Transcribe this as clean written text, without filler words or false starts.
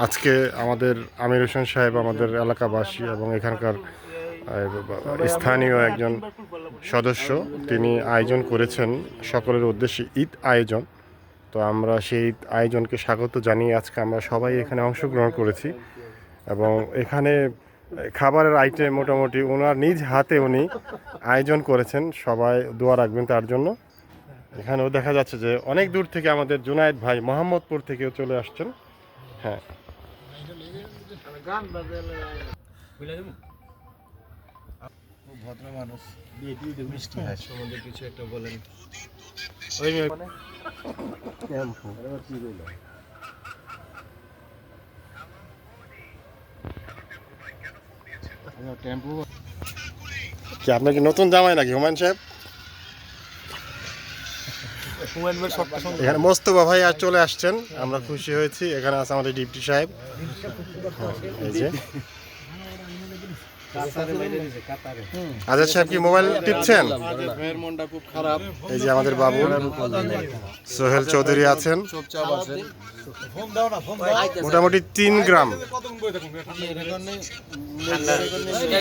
আজকে আমাদের আমির হোসেন সাহেব আমাদের এলাকাবাসী এবং এখানকার স্থানীয় একজন সদস্য, তিনি আয়োজন করেছেন সকলের উদ্দেশ্যে ঈদ আয়োজন। তো আমরা সেই ঈদ আয়োজনকে স্বাগত জানিয়ে আজকে আমরা সবাই এখানে অংশগ্রহণ করেছি এবং এখানে খাবারের আইটেম মোটামুটি ওনার নিজ হাতে উনি আয়োজন করেছেন। সবাই দোয়া রাখবেন তার জন্য। এখানেও দেখা যাচ্ছে যে অনেক দূর থেকে আমাদের জুনায়েদ ভাই মোহাম্মদপুর থেকেও চলে আসছেন। হ্যাঁ, ভদ্র মানুষ মিষ্টি সম্বন্ধে কিছু একটা বলেন। কি আপনার কি নতুন জামাই নাকি হুমায়ুন সাহেব? এখানে মোস্তফা ভাই আর চলে আসছেন, আমরা খুশি হয়েছি। এখানে আছে আমাদের ডিপটি সাহেব, এই যে আজাদ সাহেব কি মোবাইল টিপছেন? এই যে আমাদের বাবু সোহেল চৌধুরী আছেন, মোটামুটি 3 গ্রাম।